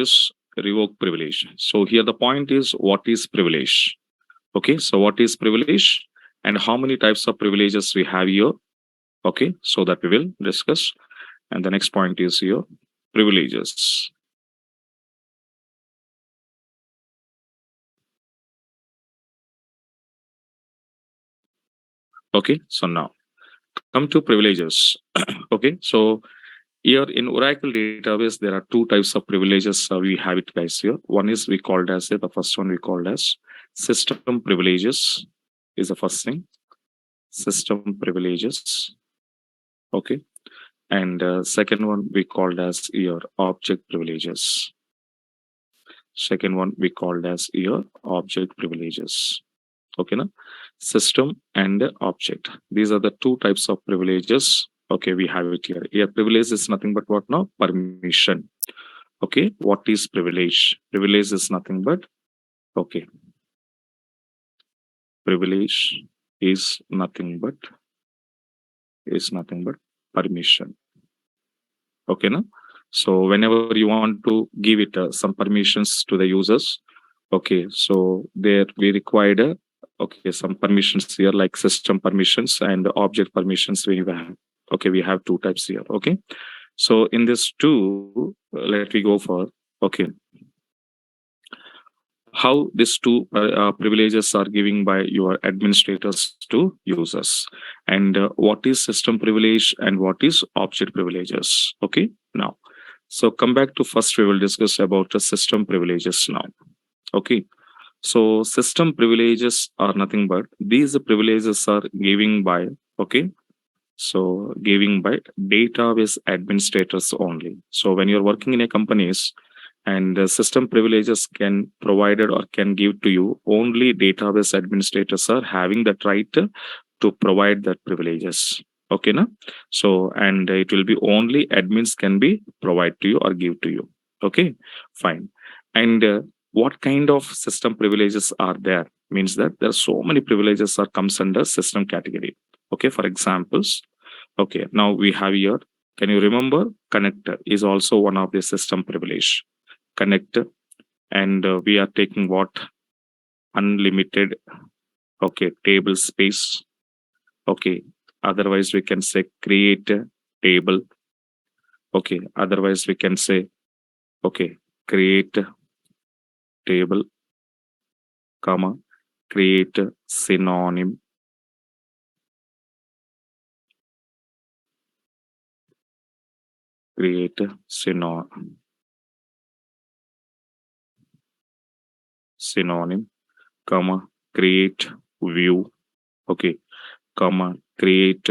privileges, revoke privilege. So here the point is what is privilege? Okay, so what is privilege and how many types of privileges we have here? Okay, so that we will discuss. And the next point is here privileges. Okay, so now come to privileges. Okay, so here in Oracle database, there are two types of privileges we have it guys here. One is we called as the first one we called as system privileges is the first thing. System privileges. Okay, and second one we called as your object privileges. Second one we called as your object privileges. Okay, now system and object. These are the two types of privileges. Okay, we have it here. Here, privilege is nothing but what now? Permission. Okay, what is privilege? Privilege is nothing but okay. Privilege is nothing but permission. Okay, now so whenever you want to give it some permissions to the users, okay, so there we required okay some permissions here like system permissions and object permissions we have. Okay, we have two types here. Okay, so in this two, let me go for okay how these two privileges are giving by your administrators to users, and what is system privilege and what is object privileges. Okay, now so come back to first we will discuss about the system privileges now. Okay, so system privileges are nothing but these privileges are giving by okay so giving by database administrators only. So when you're working in a companies and the system privileges can provided or can give to you only database administrators are having that right to provide that privileges. Okay, na? So and it will be only admins can be provide to you or give to you. Okay, fine. And what kind of system privileges are there? Means that there are so many privileges are comes under system category. Okay, for examples. Okay, now we have here. Can you remember connector is also one of the system privilege. Connector, and we are taking what unlimited okay table space. Okay, otherwise we can say create a table. Okay, otherwise we can say okay create a table comma create a synonym. Create a synonym comma create view. Okay, comma create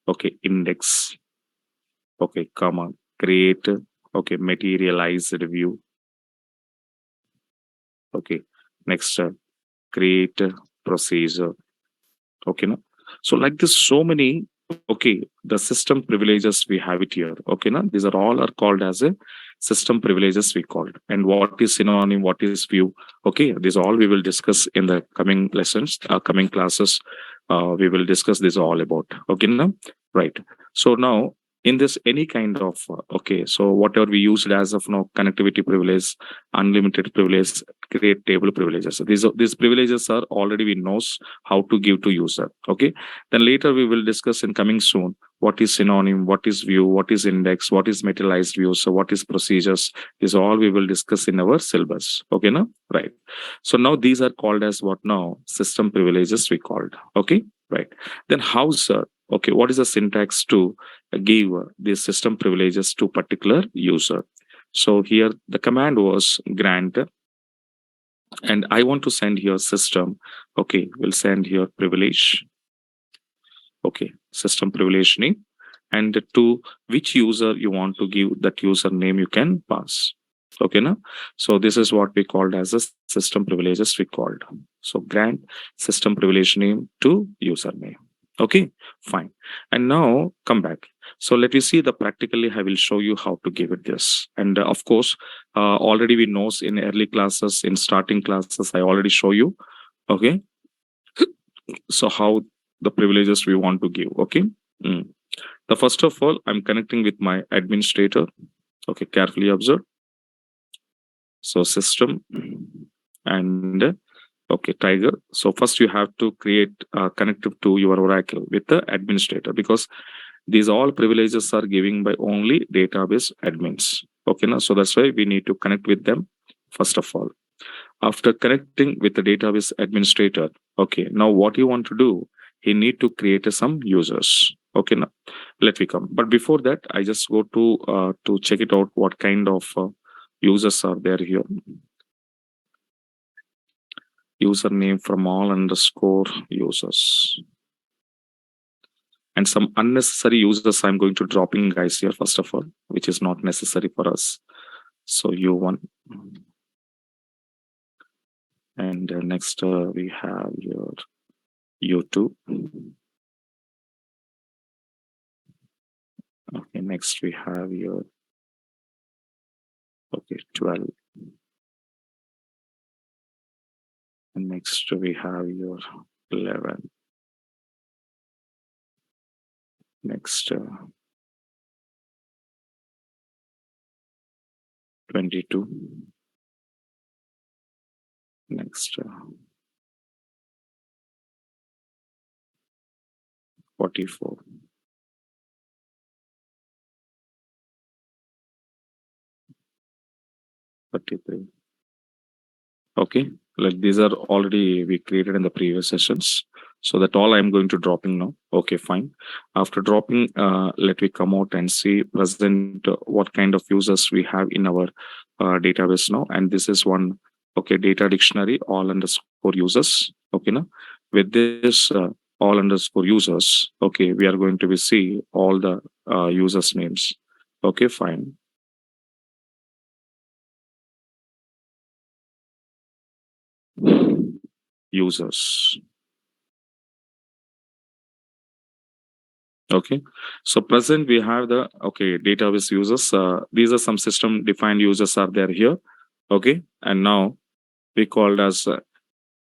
okay index. Okay, comma create okay materialized view. Okay, next create procedure. Okay, now so like this so many okay the system privileges we have it here. Okay, now these are all are called as a system privileges we called. And what is synonym, what is view? Okay, these all we will discuss in the coming lessons, coming classes. We will discuss this all about. Okay, now right. So now in this any kind of okay so whatever we used as of now connectivity privilege, unlimited privilege, create table privileges, these privileges are already we knows how to give to user. Okay, then later we will discuss in coming soon what is synonym, what is view, what is index, what is materialized view, so what is procedures, is all we will discuss in our syllabus. Okay, now right. So now these are called as what now system privileges we called. Okay, right. Then how sir, okay, what is the syntax to give these system privileges to particular user? So here the command was grant, and I want to send here system. Okay, we'll send here privilege. Okay, system privilege name, and to which user you want to give that user name you can pass. Okay, now so this is what we called as a system privileges we called. So grant system privilege name to username. Okay, fine. And now come back. So let me see the practically I will show you how to give it this. And of course already we knows in early classes, in starting classes I already show you. Okay, so how the privileges we want to give. Okay, the first of all I'm connecting with my administrator. Okay, carefully observe. So system and okay, Tiger. So first you have to create connective to your Oracle with the administrator, because these all privileges are giving by only database admins. Okay, now so that's why we need to connect with them first of all. After connecting with the database administrator, okay, now what you want to do, he need to create some users. Okay, now let me come. But before that, I just go to check it out what kind of users are there here. Username from all underscore users. And some unnecessary users I'm going to drop in guys here first of all, which is not necessary for us. So U1. And next we have your U2. Okay, next we have your, okay, 12. And next we have your 11. Next 22. Next 44. Okay, like these are already we created in the previous sessions. So that all I'm going to dropping now. Okay, fine. After dropping, let me come out and see present what kind of users we have in our database now. And this is one, okay, data dictionary, all underscore users. Okay, now with this all underscore users, okay, we are going to be see all the users names. Okay, fine. Users. Okay, so present we have the, okay, database users. These are some system defined users are there here. Okay, and now we called as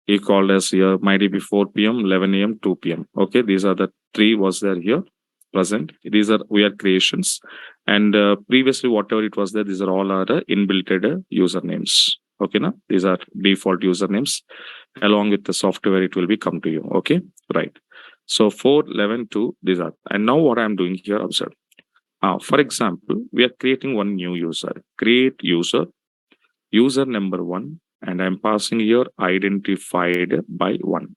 he called as here MyDB 4 p.m., 11 a.m., 2 p.m. Okay, these are the three was there here present. These are we are creations, and previously whatever it was there, these are all are inbuilt usernames. Okay, now these are default usernames. Along with the software, it will be come to you. Okay, right. So 4, 11, 2, these are. And now what I'm doing here, observe. For example, we are creating one new user. Create user, user number 1, and I'm passing here identified by 1.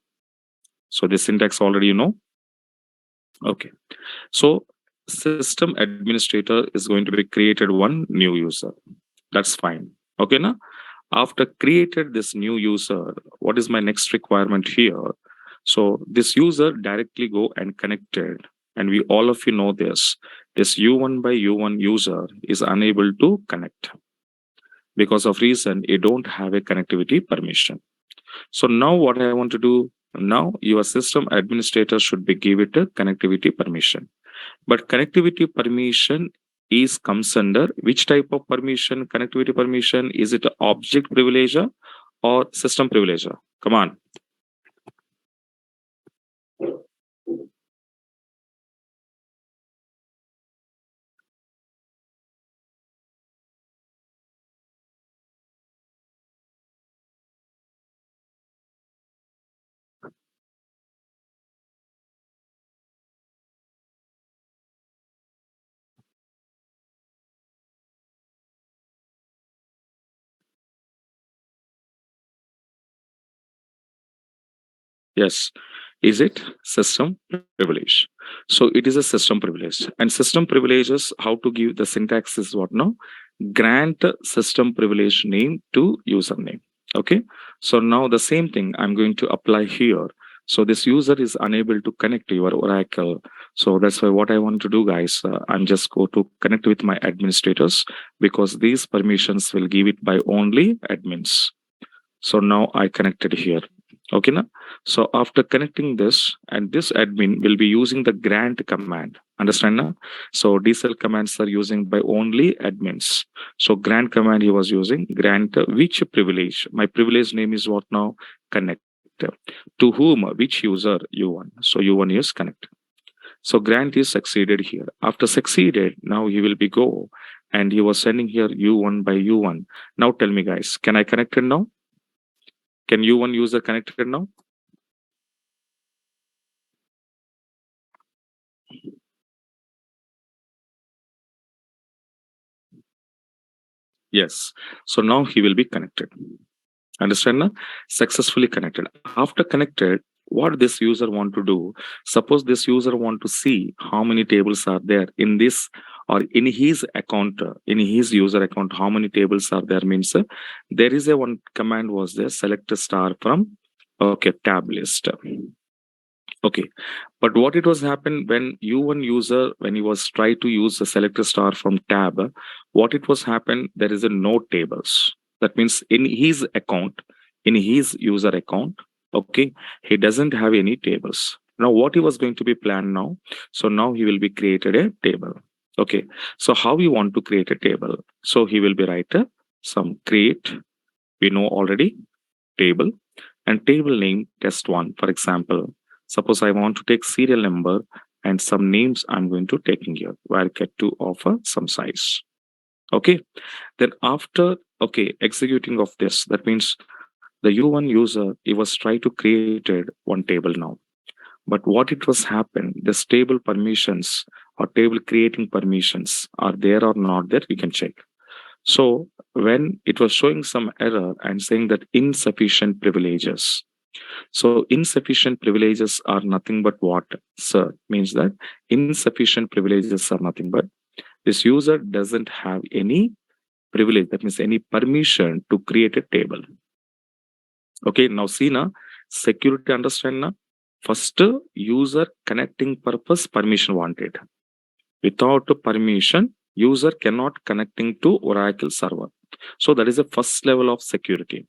So this syntax already you know. Okay. So system administrator is going to be created one new user. That's fine. Okay, now after created this new user, what is my next requirement here? So this user directly go and connected, and we all of you know this. This U1 by U1 user is unable to connect because of reason it don't have a connectivity permission. So now what I want to do now, your system administrator should be give it a connectivity permission. But connectivity permission is comes under which type of permission? Connectivity permission, is it object privilege or system privilege? Come on. Yes. Is it system privilege? So it is a system privilege. And system privileges, how to give the syntax is what now? Grant system privilege name to username. Okay. So now the same thing I'm going to apply here. So this user is unable to connect to your Oracle. So that's why what I want to do, guys, I'm just go to connect with my administrators, because these permissions will give it by only admins. So now I connected here. Okay, now. So after connecting this, and this admin will be using the grant command. Understand now? So DCell commands are using by only admins. So grant command he was using grant which privilege. My privilege name is what now? Connect. To whom? Which user U1? So U1 is connect. So grant is succeeded here. After succeeded, now he will be go and he was sending here U1 by U1. Now tell me, guys, can I connect it now? Can U1 user connect it now? Yes. So now he will be connected. Understand now? Successfully connected. After connected, what this user want to do? Suppose this user want to see how many tables are there in this or in his account, in his user account, how many tables are there means there is a one command was there, select a star from okay tab list. Okay, but what it was happened when U1 user, when he was try to use the selector star from tab, what it was happened, there is a no tables. That means in his account, in his user account, okay, he doesn't have any tables. Now what he was going to be planned now? So now he will be created a table. Okay, so how we want to create a table? So he will be write some create, we know already, table, and table name test1, for example. Suppose I want to take serial number and some names I'm going to take in here where get to offer some size. Okay. Then after okay executing of this, that means the U1 user he was trying to created one table now. But what it was happen, this table permissions or table creating permissions are there or not there, we can check. So when it was showing some error and saying that insufficient privileges, so insufficient privileges are nothing but what, sir? Means that insufficient privileges are nothing but this user doesn't have any privilege. That means any permission to create a table. Okay, now see now, security understand now. First, user connecting purpose permission wanted. Without permission, user cannot connecting to Oracle server. So that is the first level of security.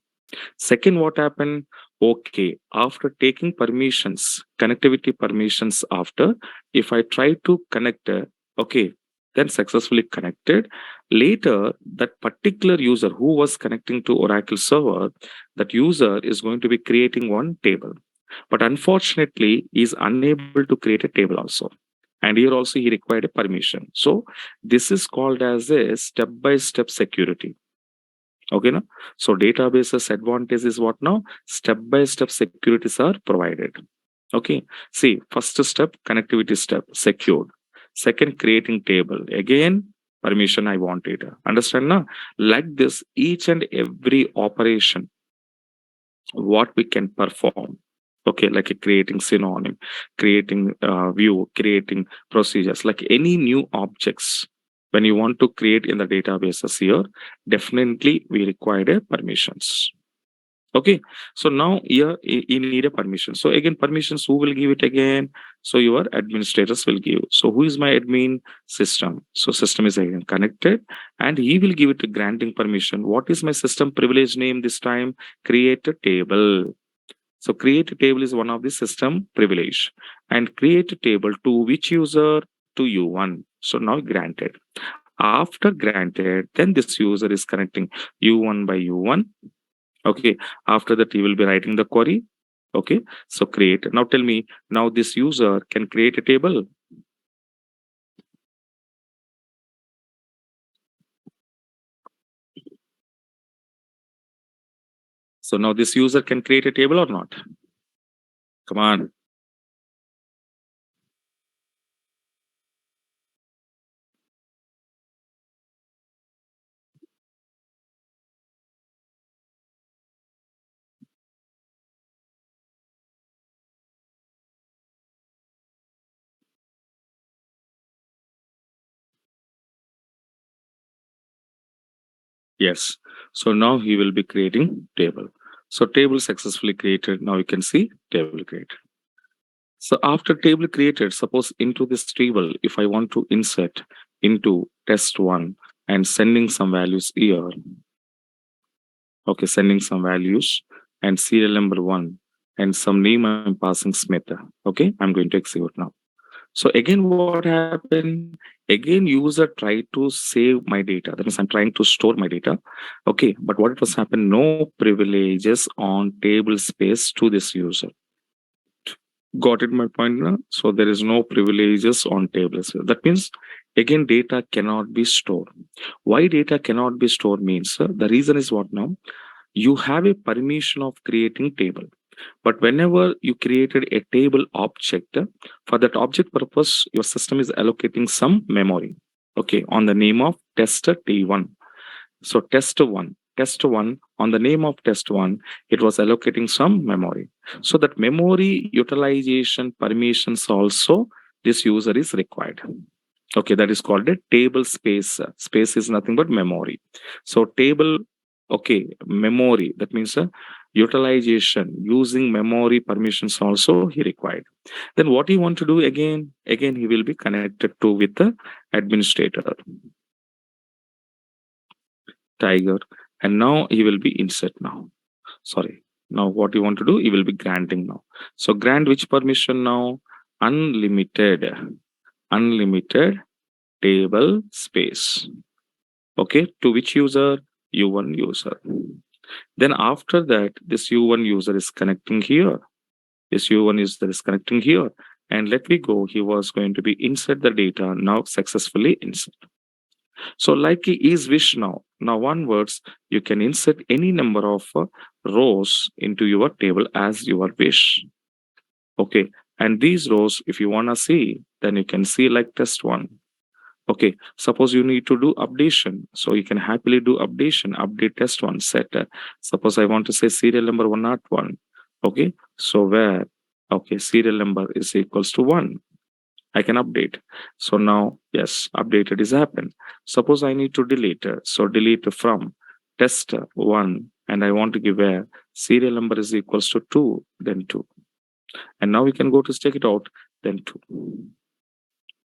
Second, what happened? Okay, after taking permissions, connectivity permissions after, if I try to connect, okay, then successfully connected. Later, that particular user who was connecting to Oracle server, that user is going to be creating one table. But unfortunately, he is unable to create a table also. And here also he required a permission. So this is called as a step-by-step security. Okay, no? So databases advantage is what now? Step-by-step securities are provided. Okay. See, first step, connectivity step, secured. Second, creating table. Again, permission I wanted. Understand now? Like this, each and every operation, what we can perform. Okay, like a creating synonym, creating view, creating procedures, like any new objects. When you want to create in the databases here, definitely we require a permissions. Okay, so now here you need a permission. So again, permissions, who will give it again? So your administrators will give. So who is my admin? System. So system is again connected and he will give it a granting permission. What is my system privilege name this time? Create a table. So create a table is one of the system privilege and create a table to which user? To U1. So now granted. After granted, then this user is connecting U1 by U1. Okay, after that he will be writing the query. Okay, so create. Now tell me, now this user can create a table. So now this user can create a table or not? Come on. Yes. So now he will be creating table. So table successfully created. Now you can see table created. So after table created, suppose into this table, if I want to insert into test1 and sending some values here. Okay, sending some values and serial number 1 and some name I'm passing Smith. Okay, I'm going to execute now. So again, what happened? Again, user tried to save my data. That means I'm trying to store my data. Okay, but what it was happened? No privileges on table space to this user. Got it, my point now? So there is no privileges on tables. That means again data cannot be stored. Why data cannot be stored means the reason is what now? You have a permission of creating table. But whenever you created a table object, for that object purpose, your system is allocating some memory. Okay, on the name of tester T1. So test one, on the name of test one, it was allocating some memory. So that memory utilization permissions also this user is required. Okay, that is called a table space. Space is nothing but memory. So table, okay, memory. That means utilization using memory permissions also he required. Then what he want to do again? Again, he will be connected to with the administrator Tiger, and now he will be insert now. Sorry. Now what you want to do? He will be granting now. So grant which permission now? Unlimited, unlimited table space. Okay, to which user? U1 user. Then after that, this U1 user is connecting here. This U1 user is connecting here. And let me go. He was going to be insert the data. Now successfully insert. So like is wish now. Now one words, you can insert any number of rows into your table as your wish. Okay. And these rows, if you want to see, then you can see like test one. Okay. Suppose you need to do updation. So you can happily do updation, update test one set. Suppose I want to say serial number 101. Okay. So where, okay, serial number is equals to 1. I can update. So now, yes, updated is happened. Suppose I need to delete. So delete from test one, and I want to give a serial number is equals to 2, then 2. And now we can go to check it out, then 2.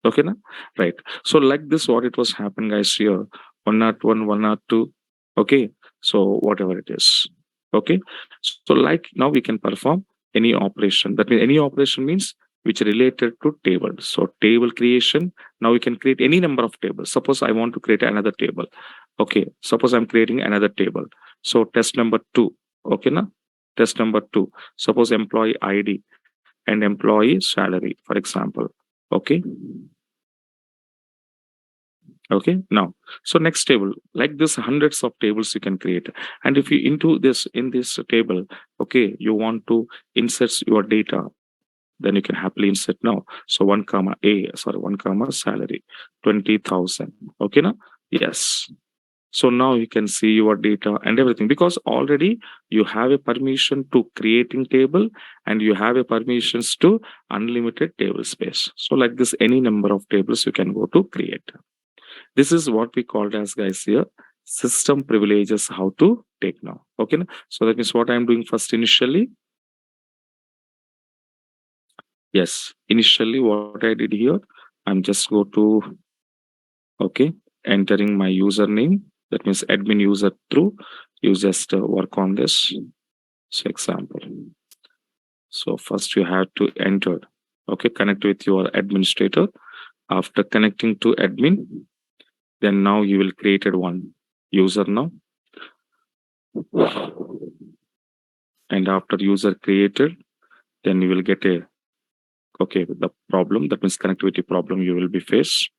Okay, na? Right. So like this, what it was happening, guys, here 101, 102. Okay. So whatever it is. Okay. So like now we can perform any operation. That means any operation means which related to table. So table creation. Now we can create any number of tables. Suppose I want to create another table. Okay. Suppose I'm creating another table. So test number 2. Okay, na? Test number 2. Suppose employee ID and employee salary, for example. Okay. Okay, now, so next table, like this, hundreds of tables you can create. And if you into this in this table, okay, you want to insert your data, then you can happily insert now. So 1 comma a, sorry, 1 comma salary 20,000. Okay, now, yes. So now you can see your data and everything, because already you have a permission to creating table and you have a permissions to unlimited table space. So like this, any number of tables you can go to create. This is what we called as, guys, here system privileges how to take now. Okay, so that means what I'm doing first initially. Yes, initially what I did here, I'm just go to, okay, entering my username. That means admin user through. You just work on this. So example. So first you have to enter. Okay, connect with your administrator. After connecting to admin, then now you will created one user now. And after user created, then you will get a, okay, the problem, that means connectivity problem you will be faced.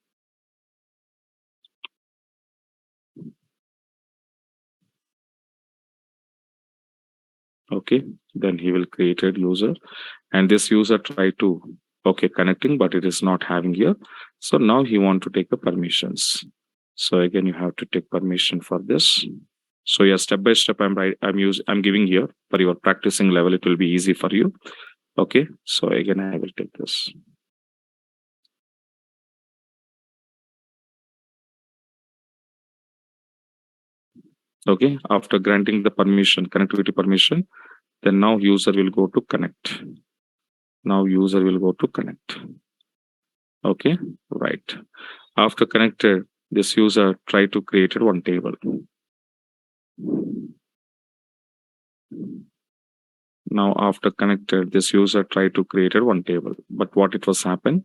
Okay, then he will create a user, and this user try to, okay, connecting, but it is not having here. So now he want to take the permissions. So again, you have to take permission for this. So yeah, step by step, I'm giving here for your practicing level. It will be easy for you. Okay, so again, I will take this. Okay, after granting the permission, connectivity permission, then now user will go to connect. Now user will go to connect. Okay, right. After connected, this user try to create one table. Now after connected, this user tried to create one table, but what it was happened,